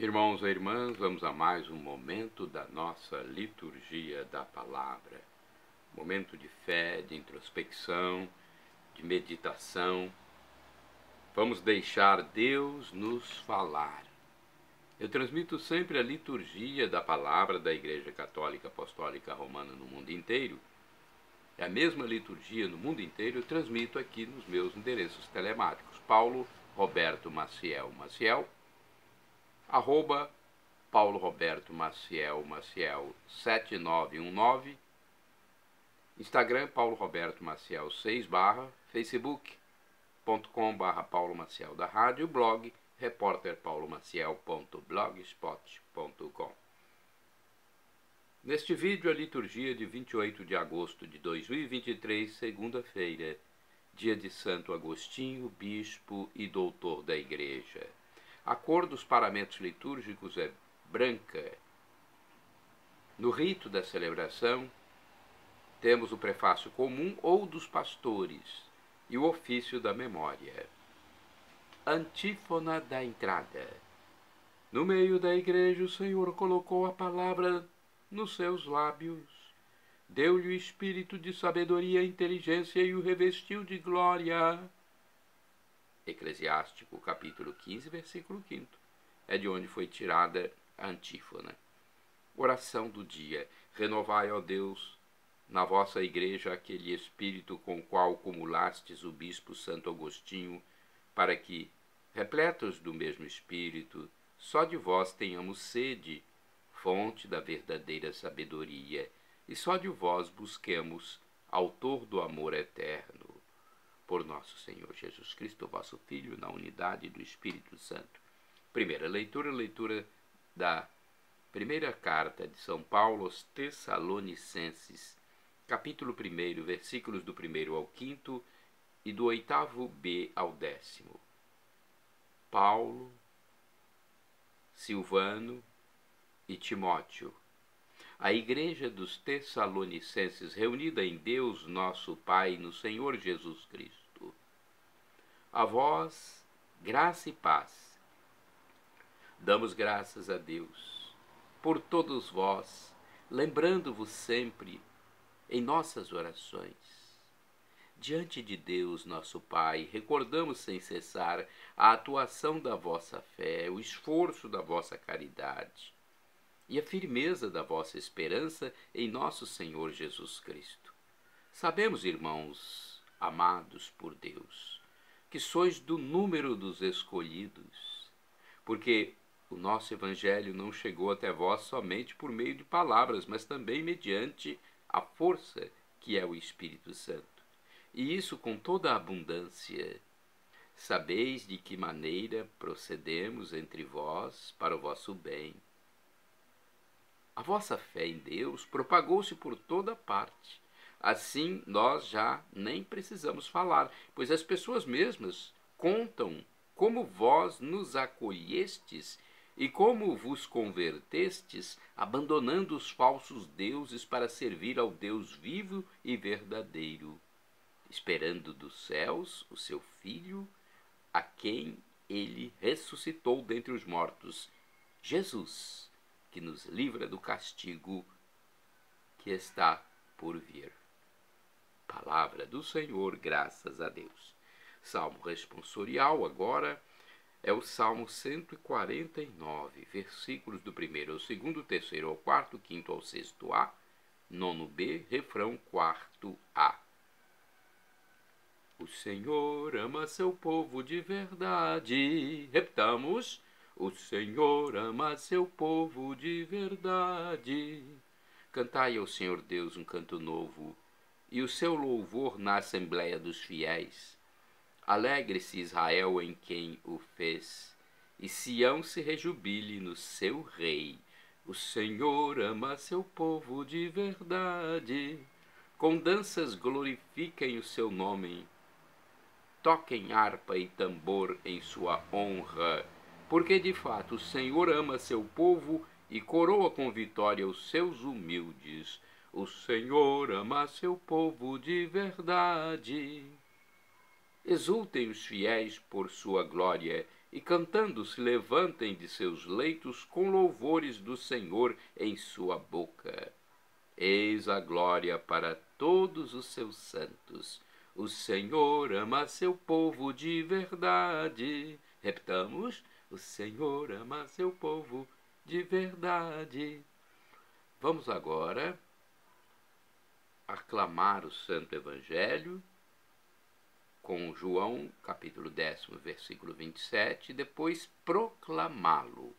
Irmãos e irmãs, vamos a mais um momento da nossa liturgia da palavra. Momento de fé, de introspecção, de meditação. Vamos deixar Deus nos falar. Eu transmito sempre a liturgia da palavra da Igreja Católica Apostólica Romana no mundo inteiro. É a mesma liturgia no mundo inteiro, eu transmito aqui nos meus endereços telemáticos. Paulo Roberto Maciel, arroba Paulo Roberto Maciel 7919, Instagram Paulo Roberto Maciel 6 Facebook.com/ Paulo Maciel da rádio, blog repórterpaulomaciel.blogspot.com. Neste vídeo, a liturgia de 28 de agosto de 2023, segunda-feira, dia de Santo Agostinho, bispo e doutor da Igreja. A cor dos paramentos litúrgicos é branca. No rito da celebração, temos o prefácio comum ou dos pastores e o ofício da memória. Antífona da entrada. No meio da igreja, o Senhor colocou a palavra nos seus lábios, deu-lhe o espírito de sabedoria e inteligência e o revestiu de glória. Eclesiástico, capítulo 15, versículo 5. É de onde foi tirada a antífona. Oração do dia. Renovai, ó Deus, na vossa igreja aquele espírito com o qual cumulastes o bispo Santo Agostinho, para que, repletos do mesmo espírito, só de vós tenhamos sede, fonte da verdadeira sabedoria, e só de vós busquemos, autor do amor eterno. Por nosso Senhor Jesus Cristo, vosso Filho, na unidade do Espírito Santo. Primeira leitura da primeira carta de São Paulo aos Tessalonicenses, capítulo 1, versículos do 1 ao 5 e do 8b ao 10. Paulo, Silvano e Timóteo, a igreja dos Tessalonicenses, reunida em Deus nosso Pai e no Senhor Jesus Cristo. A vós, graça e paz. Damos graças a Deus por todos vós, lembrando-vos sempre em nossas orações. Diante de Deus, nosso Pai, recordamos sem cessar a atuação da vossa fé, o esforço da vossa caridade e a firmeza da vossa esperança em nosso Senhor Jesus Cristo. Sabemos, irmãos, amados por Deus, que sois do número dos escolhidos, porque o nosso Evangelho não chegou até vós somente por meio de palavras, mas também mediante a força que é o Espírito Santo. E isso com toda a abundância. Sabeis de que maneira procedemos entre vós para o vosso bem. A vossa fé em Deus propagou-se por toda parte. Assim, nós já nem precisamos falar, pois as pessoas mesmas contam como vós nos acolhestes e como vos convertestes, abandonando os falsos deuses para servir ao Deus vivo e verdadeiro, esperando dos céus o seu Filho, a quem ele ressuscitou dentre os mortos, Jesus, que nos livra do castigo que está por vir. Palavra do Senhor, graças a Deus. Salmo responsorial agora é o Salmo 149, versículos do 1º ao 2º, 3º ao 4º, 5º ao 6º A, 9b, refrão 4º A. O Senhor ama seu povo de verdade. Repitamos. O Senhor ama seu povo de verdade. Cantai ao Senhor Deus um canto novo, e o seu louvor na assembleia dos fiéis. Alegre-se Israel em quem o fez, e Sião se rejubile no seu rei. O Senhor ama seu povo de verdade. Com danças glorifiquem o seu nome. Toquem harpa e tambor em sua honra, porque de fato o Senhor ama seu povo e coroa com vitória os seus humildes. O Senhor ama seu povo de verdade. Exultem os fiéis por sua glória e cantando se levantem de seus leitos com louvores do Senhor em sua boca. Eis a glória para todos os seus santos. O Senhor ama seu povo de verdade. Repetamos: o Senhor ama seu povo de verdade. Vamos agora aclamar o Santo Evangelho com João, capítulo 10, versículo 27, e depois proclamá-lo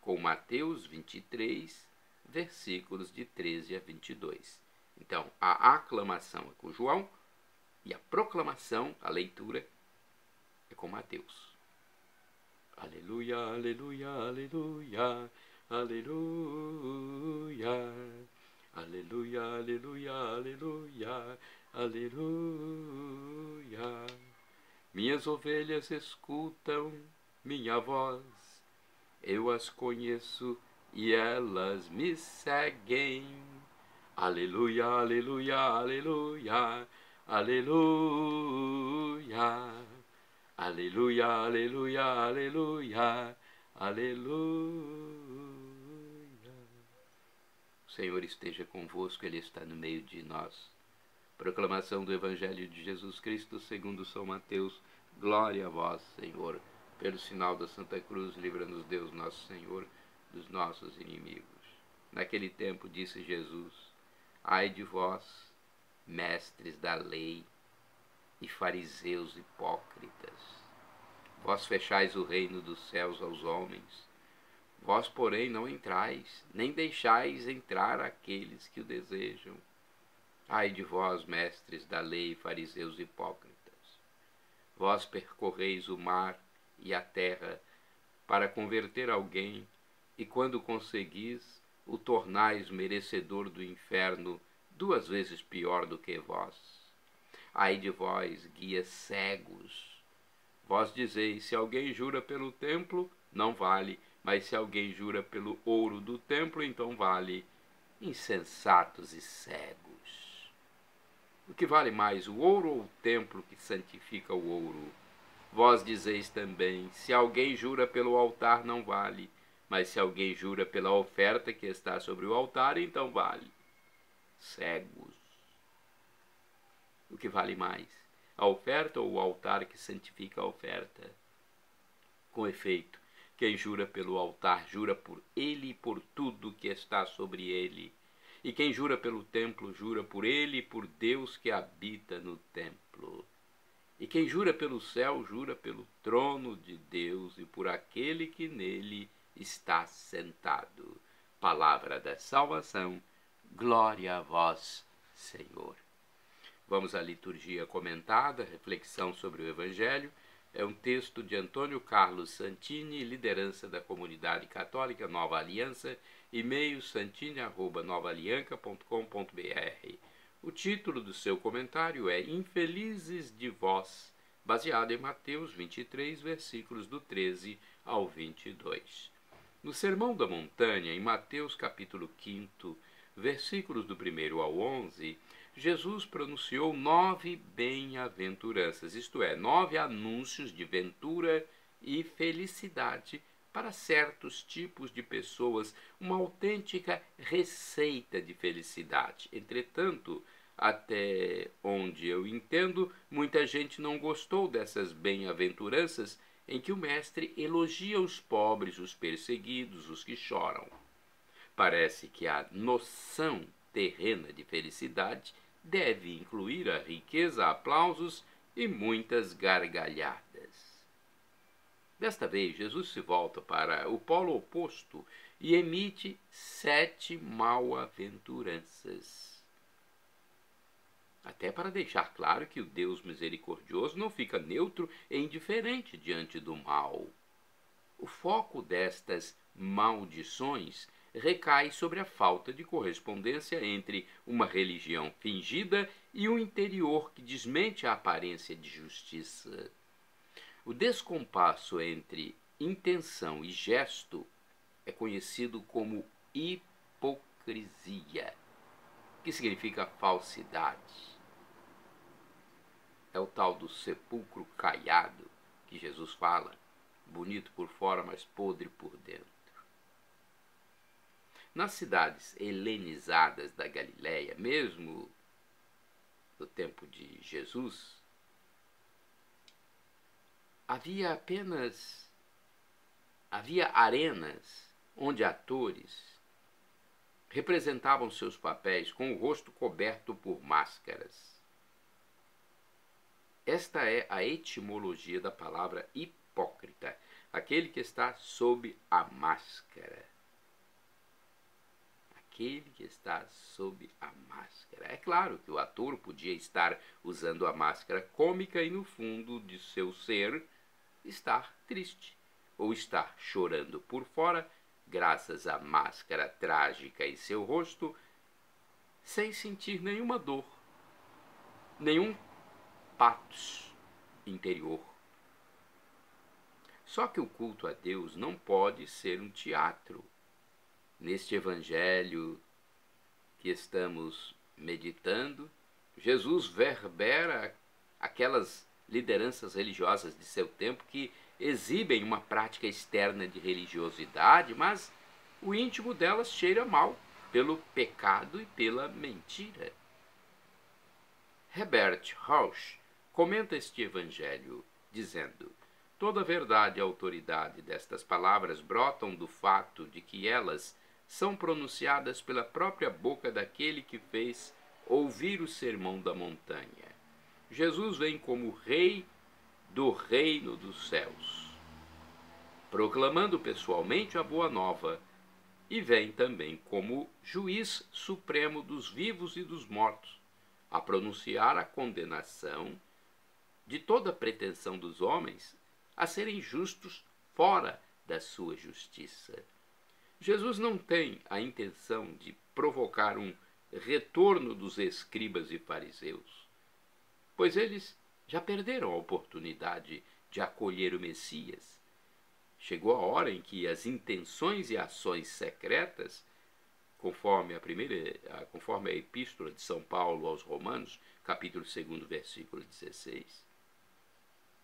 com Mateus 23, versículos de 13 a 22. Então, a aclamação é com João e a proclamação, a leitura, é com Mateus. Aleluia, aleluia, aleluia, aleluia, aleluia, aleluia, aleluia, aleluia. Minhas ovelhas escutam minha voz, eu as conheço e elas me seguem. Aleluia, aleluia, aleluia, aleluia. Aleluia, aleluia, aleluia, aleluia. O Senhor esteja convosco, Ele está no meio de nós. Proclamação do Evangelho de Jesus Cristo segundo São Mateus. Glória a vós, Senhor. Pelo sinal da Santa Cruz, livra-nos Deus nosso Senhor dos nossos inimigos. Naquele tempo disse Jesus: ai de vós, mestres da lei e fariseus hipócritas, vós fechais o reino dos céus aos homens. Vós, porém, não entrais, nem deixais entrar aqueles que o desejam. Ai de vós, mestres da lei e fariseus hipócritas, vós percorreis o mar e a terra para converter alguém, e quando conseguis, o tornais merecedor do inferno 2 vezes pior do que vós. Ai de vós, guias cegos! Vós dizeis: se alguém jura pelo templo, não vale, mas se alguém jura pelo ouro do templo, então vale. Insensatos e cegos! O que vale mais, o ouro ou o templo que santifica o ouro? Vós dizeis também: se alguém jura pelo altar, não vale, mas se alguém jura pela oferta que está sobre o altar, então vale. Cegos! O que vale mais, a oferta ou o altar que santifica a oferta? Com efeito, quem jura pelo altar, jura por ele e por tudo que está sobre ele. E quem jura pelo templo, jura por ele e por Deus que habita no templo. E quem jura pelo céu, jura pelo trono de Deus e por aquele que nele está sentado. Palavra da salvação. Glória a vós, Senhor. Vamos à liturgia comentada, reflexão sobre o Evangelho. É um texto de Antônio Carlos Santini, liderança da Comunidade Católica Nova Aliança, e-mail santini@novaalianca.com.br. O título do seu comentário é Infelizes de Vós, baseado em Mateus 23, versículos do 13 ao 22. No Sermão da Montanha, em Mateus capítulo 5, versículos do 1 ao 11, Jesus pronunciou 9 bem-aventuranças, isto é, 9 anúncios de ventura e felicidade para certos tipos de pessoas, uma autêntica receita de felicidade. Entretanto, até onde eu entendo, muita gente não gostou dessas bem-aventuranças em que o mestre elogia os pobres, os perseguidos, os que choram. Parece que a noção terrena de felicidade deve incluir a riqueza, aplausos e muitas gargalhadas. Desta vez, Jesus se volta para o polo oposto e emite 7 mal-aventuranças. Até para deixar claro que o Deus misericordioso não fica neutro e indiferente diante do mal. O foco destas maldições recai sobre a falta de correspondência entre uma religião fingida e um interior que desmente a aparência de justiça. O descompasso entre intenção e gesto é conhecido como hipocrisia, que significa falsidade. É o tal do sepulcro caiado que Jesus fala. bonito por fora, mas podre por dentro. Nas cidades helenizadas da Galileia, mesmo no tempo de Jesus, havia arenas onde atores representavam seus papéis com o rosto coberto por máscaras. Esta é a etimologia da palavra hipócrita, aquele que está sob a máscara. Aquele que está sob a máscara. É claro que o ator podia estar usando a máscara cômica e no fundo de seu ser estar triste, ou estar chorando por fora, graças à máscara trágica em seu rosto, sem sentir nenhuma dor, nenhum patos interior. Só que o culto a Deus não pode ser um teatro. Neste evangelho que estamos meditando, Jesus verbera aquelas lideranças religiosas de seu tempo que exibem uma prática externa de religiosidade, mas o íntimo delas cheira mal pelo pecado e pela mentira. Herbert Rausch comenta este evangelho dizendo: toda a verdade e autoridade destas palavras brotam do fato de que elas são pronunciadas pela própria boca daquele que fez ouvir o sermão da montanha. Jesus vem como rei do reino dos céus, proclamando pessoalmente a boa nova, e vem também como juiz supremo dos vivos e dos mortos, a pronunciar a condenação de toda a pretensão dos homens a serem justos fora da sua justiça. Jesus não tem a intenção de provocar um retorno dos escribas e fariseus, pois eles já perderam a oportunidade de acolher o Messias. Chegou a hora em que as intenções e ações secretas, conforme a epístola de São Paulo aos Romanos, capítulo 2, versículo 16,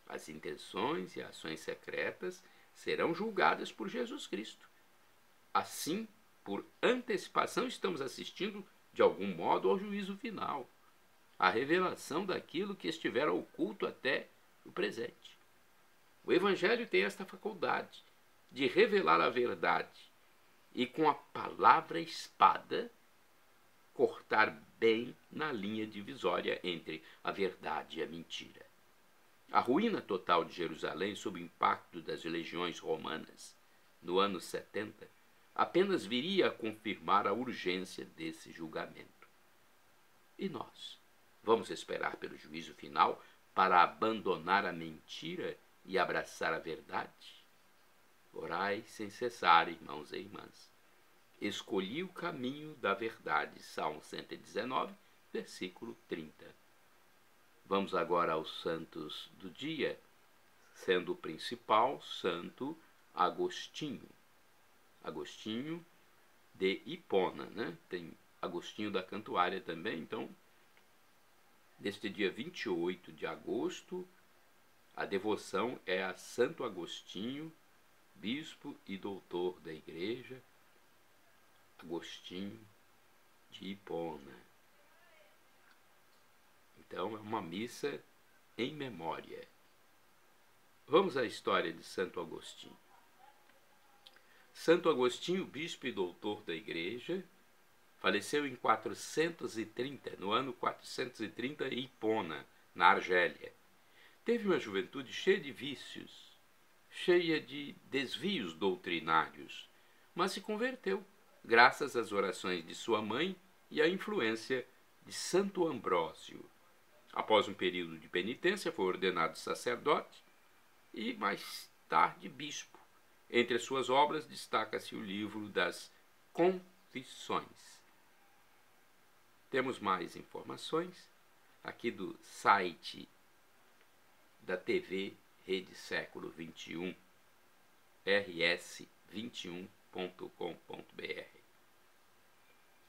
as intenções e ações secretas serão julgadas por Jesus Cristo. Assim, por antecipação, estamos assistindo, de algum modo, ao juízo final, a revelação daquilo que estiver oculto até o presente. O Evangelho tem esta faculdade de revelar a verdade e, com a palavra espada, cortar bem na linha divisória entre a verdade e a mentira. A ruína total de Jerusalém sob o impacto das legiões romanas, no ano 70, apenas viria a confirmar a urgência desse julgamento. E nós? Vamos esperar pelo juízo final para abandonar a mentira e abraçar a verdade? Orai sem cessar, irmãos e irmãs. Escolhi o caminho da verdade. Salmo 119, versículo 30. Vamos agora aos santos do dia, sendo o principal Santo Agostinho. Agostinho de Hipona, né? Tem Agostinho da Cantuária também. Então, neste dia 28 de agosto, a devoção é a Santo Agostinho, bispo e doutor da Igreja, Agostinho de Hipona. Então, é uma missa em memória. Vamos à história de Santo Agostinho. Santo Agostinho, bispo e doutor da Igreja, faleceu em 430, no ano 430, em Hipona, na Argélia. Teve uma juventude cheia de vícios, cheia de desvios doutrinários, mas se converteu, graças às orações de sua mãe e à influência de Santo Ambrósio. Após um período de penitência, foi ordenado sacerdote e, mais tarde, bispo. Entre as suas obras destaca-se o livro das Confissões. Temos mais informações aqui do site da TV Rede Século XXI, rs21.com.br.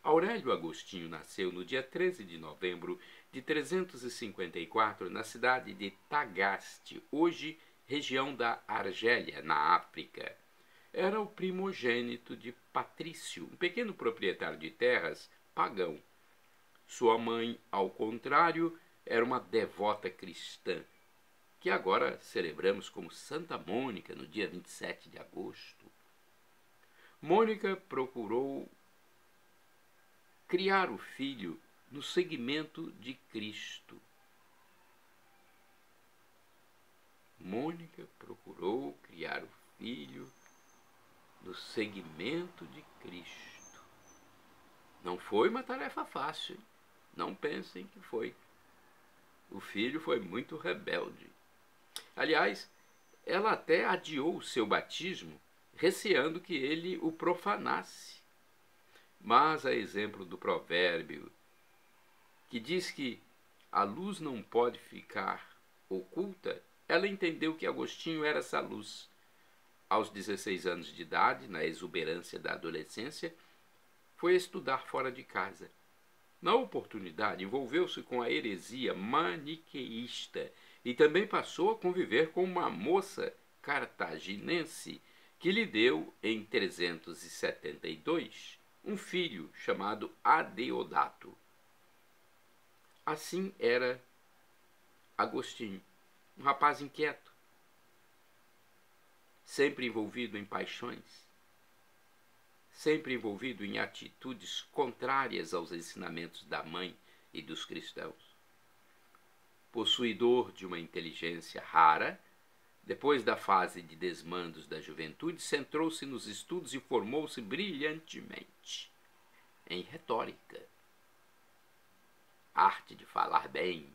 Aurélio Agostinho nasceu no dia 13 de novembro de 354 na cidade de Tagaste, hoje região da Argélia, na África. Era o primogênito de Patrício, um pequeno proprietário de terras pagão. Sua mãe, ao contrário, era uma devota cristã, que agora celebramos como Santa Mônica, no dia 27 de agosto. Mônica procurou criar o filho no seguimento de Cristo. Mônica procurou criar o filho no seguimento de Cristo. Não foi uma tarefa fácil, hein? Não pensem que foi. O filho foi muito rebelde. Aliás, ela até adiou o seu batismo, receando que ele o profanasse. Mas, a exemplo do provérbio, que diz que a luz não pode ficar oculta, ela entendeu que Agostinho era essa luz. Aos 16 anos de idade, na exuberância da adolescência, foi estudar fora de casa. Na oportunidade, envolveu-se com a heresia maniqueísta e também passou a conviver com uma moça cartaginense que lhe deu, em 372, um filho chamado Adeodato. Assim era Agostinho, um rapaz inquieto, sempre envolvido em paixões, sempre envolvido em atitudes contrárias aos ensinamentos da mãe e dos cristãos. Possuidor de uma inteligência rara, depois da fase de desmandos da juventude, centrou-se nos estudos e formou-se brilhantemente em retórica, arte de falar bem,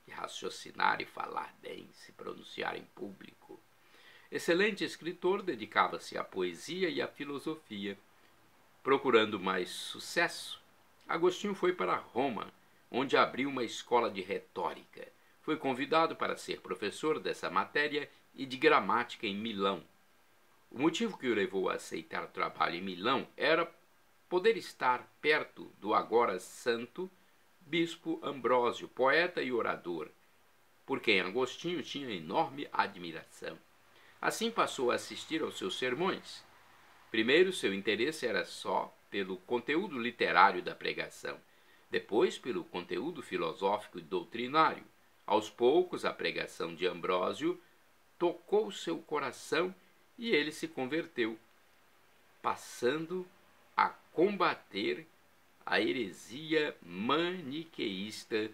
de raciocinar e falar bem, se pronunciar em público. Excelente escritor, dedicava-se à poesia e à filosofia. Procurando mais sucesso, Agostinho foi para Roma, onde abriu uma escola de retórica. Foi convidado para ser professor dessa matéria e de gramática em Milão. O motivo que o levou a aceitar o trabalho em Milão era poder estar perto do agora santo bispo Ambrósio, poeta e orador, por quem Agostinho tinha enorme admiração. Assim passou a assistir aos seus sermões. Primeiro, seu interesse era só pelo conteúdo literário da pregação, depois pelo conteúdo filosófico e doutrinário. Aos poucos, a pregação de Ambrósio tocou seu coração e ele se converteu, passando a combater a heresia maniqueísta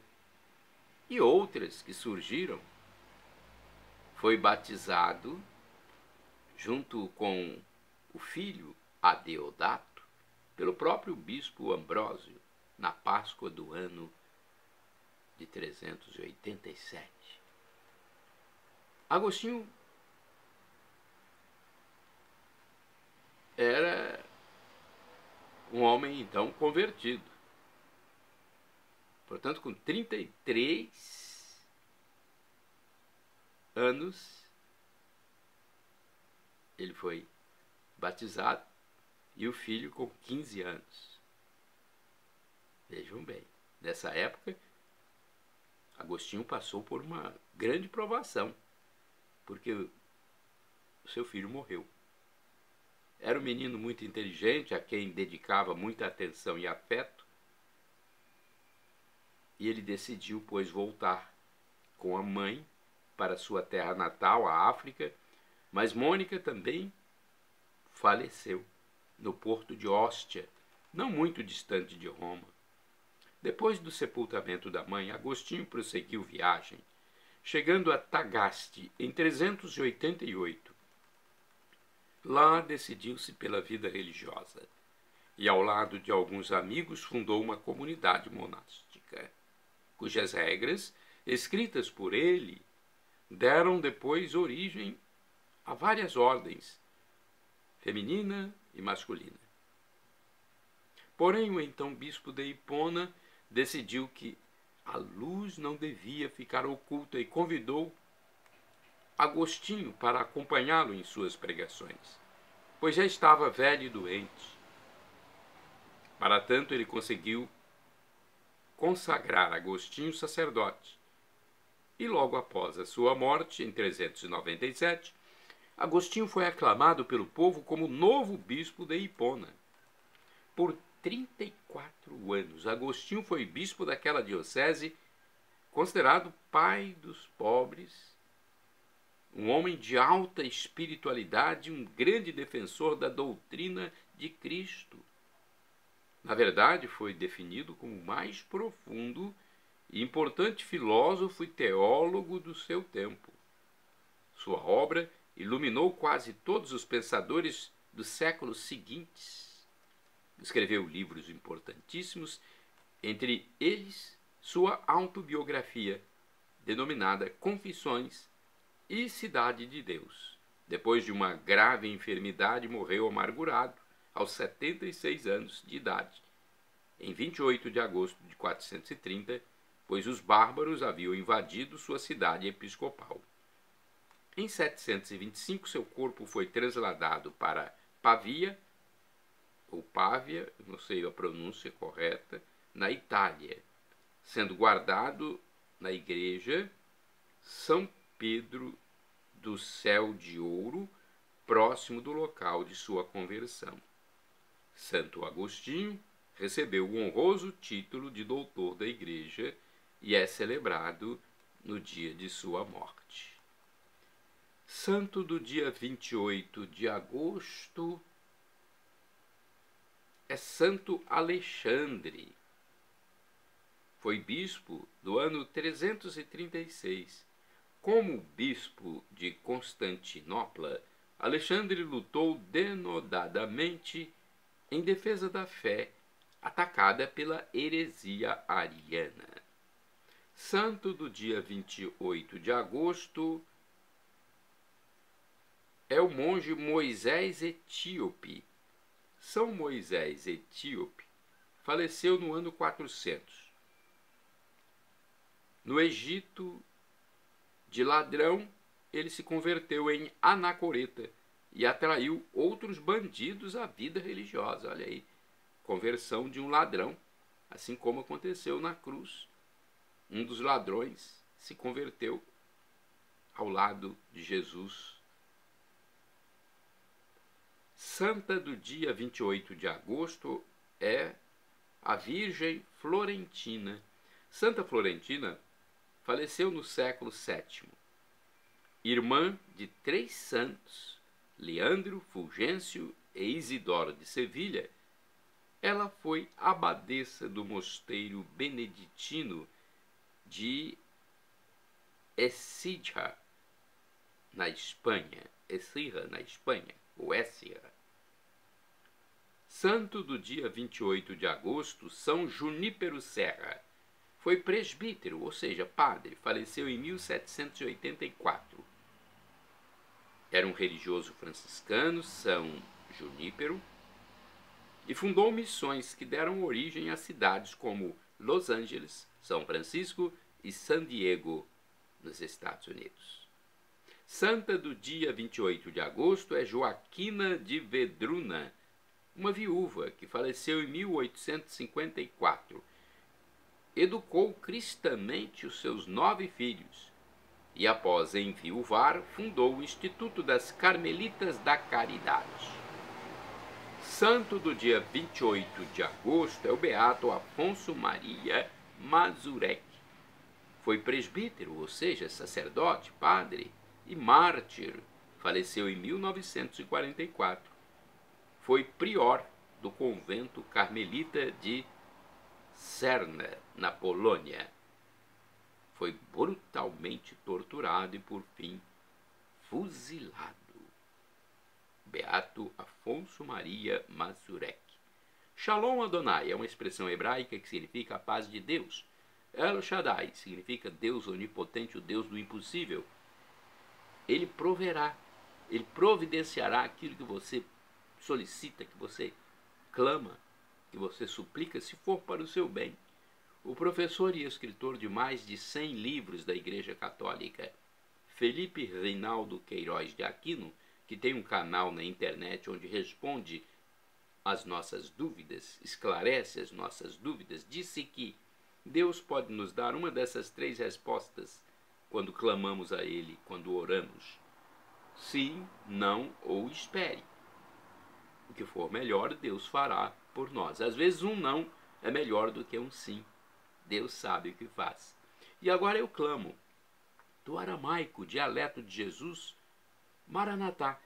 e outras que surgiram. Foi batizado junto com o filho Adeodato pelo próprio bispo Ambrósio na Páscoa do ano de 387. Agostinho era um homem então convertido. Portanto, com 33 anos, ele foi batizado e o filho com 15 anos. Vejam bem, nessa época, Agostinho passou por uma grande provação, porque o seu filho morreu. Era um menino muito inteligente, a quem dedicava muita atenção e afeto, e ele decidiu, pois, voltar com a mãe para sua terra natal, a África, mas Mônica também faleceu no porto de Ostia, não muito distante de Roma. Depois do sepultamento da mãe, Agostinho prosseguiu viagem, chegando a Tagaste em 388. Lá decidiu-se pela vida religiosa e, ao lado de alguns amigos, fundou uma comunidade monástica, cujas regras, escritas por ele, deram depois origem a várias ordens, feminina e masculina. Porém, o então bispo de Hipona decidiu que a luz não devia ficar oculta e convidou Agostinho para acompanhá-lo em suas pregações, pois já estava velho e doente. Para tanto, ele conseguiu consagrar Agostinho sacerdote e logo após a sua morte, em 397, Agostinho foi aclamado pelo povo como novo bispo de Hipona. Por 34 anos, Agostinho foi bispo daquela diocese, considerado pai dos pobres, um homem de alta espiritualidade, um grande defensor da doutrina de Cristo. Na verdade, foi definido como o mais profundo e importante filósofo e teólogo do seu tempo. Sua obra iluminou quase todos os pensadores dos séculos seguintes. Escreveu livros importantíssimos, entre eles sua autobiografia, denominada Confissões e Cidade de Deus. Depois de uma grave enfermidade, morreu amargurado, aos 76 anos de idade, em 28 de agosto de 430, pois os bárbaros haviam invadido sua cidade episcopal. Em 725, seu corpo foi trasladado para Pavia, ou Pávia, não sei a pronúncia correta, na Itália, sendo guardado na igreja São Pedro do Céu de Ouro, próximo do local de sua conversão. Santo Agostinho recebeu o honroso título de doutor da igreja e é celebrado no dia de sua morte. Santo do dia 28 de agosto é Santo Alexandre. Foi bispo do ano 336. Como bispo de Constantinopla, Alexandre lutou denodadamente em defesa da fé, atacada pela heresia ariana. Santo do dia 28 de agosto é o monge Moisés Etíope. São Moisés Etíope faleceu no ano 400. No Egito, de ladrão, ele se converteu em anacoreta e atraiu outros bandidos à vida religiosa. Olha aí, conversão de um ladrão, assim como aconteceu na cruz. Um dos ladrões se converteu ao lado de Jesus. Santa do dia 28 de agosto é a Virgem Florentina. Santa Florentina faleceu no século VII. Irmã de 3 santos, Leandro, Fulgêncio e Isidoro de Sevilha, ela foi abadesa do mosteiro beneditino de Écija, na Espanha. Écija, na Espanha, ou Écija. Santo do dia 28 de agosto, São Junípero Serra. Foi presbítero, ou seja, padre, faleceu em 1784. Era um religioso franciscano, São Junípero, e fundou missões que deram origem a cidades como Los Angeles, São Francisco e San Diego, nos Estados Unidos. Santa do dia 28 de agosto é Joaquina de Vedruna, uma viúva que faleceu em 1854. Educou cristamente os seus 9 filhos e, após enviuvar, fundou o Instituto das Carmelitas da Caridade. Santo do dia 28 de agosto é o beato Afonso Maria Mazurek. Foi presbítero, ou seja, sacerdote, padre e mártir. Faleceu em 1944. Foi prior do convento carmelita de Cerna, na Polônia. Foi brutalmente torturado e, por fim, fuzilado. Beato Afonso Maria Mazurek. Shalom Adonai é uma expressão hebraica que significa a paz de Deus. El Shaddai significa Deus onipotente, o Deus do impossível. Ele proverá, ele providenciará aquilo que você solicita, que você clama, que você suplica, se for para o seu bem. O professor e escritor de mais de 100 livros da Igreja Católica, Felipe Reinaldo Queiroz de Aquino, que tem um canal na internet onde responde às nossas dúvidas, esclarece as nossas dúvidas, disse que Deus pode nos dar uma dessas 3 respostas quando clamamos a Ele, quando oramos. Sim, não ou espere. O que for melhor, Deus fará por nós. Às vezes um não é melhor do que um sim. Deus sabe o que faz. E agora eu clamo, do aramaico, dialeto de Jesus, Maranatá,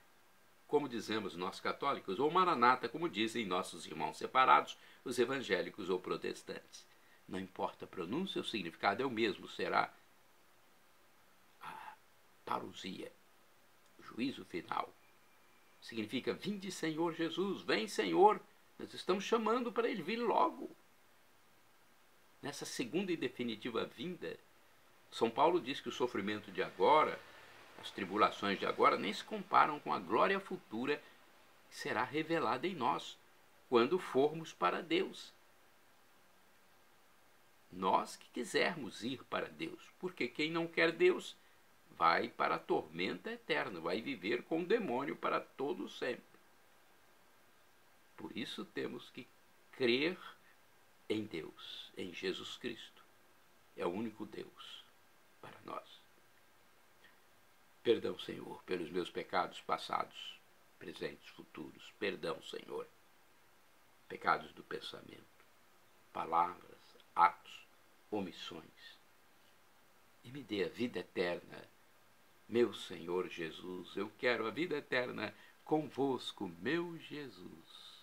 como dizemos nós católicos, ou Maranata, como dizem nossos irmãos separados, os evangélicos ou protestantes. Não importa a pronúncia, o significado é o mesmo, será a parousia, o juízo final. Significa, vinde Senhor Jesus, vem Senhor, nós estamos chamando para Ele vir logo. Nessa segunda e definitiva vinda, São Paulo diz que o sofrimento de agora, as tribulações de agora, nem se comparam com a glória futura que será revelada em nós, quando formos para Deus. Nós que quisermos ir para Deus, porque quem não quer Deus vai para a tormenta eterna, vai viver com o demônio para todo sempre. Por isso temos que crer em Deus, em Jesus Cristo. É o único Deus para nós. Perdão, Senhor, pelos meus pecados passados, presentes, futuros. Perdão, Senhor. Pecados do pensamento, palavras, atos, omissões. E me dê a vida eterna. Meu Senhor Jesus, eu quero a vida eterna convosco, meu Jesus.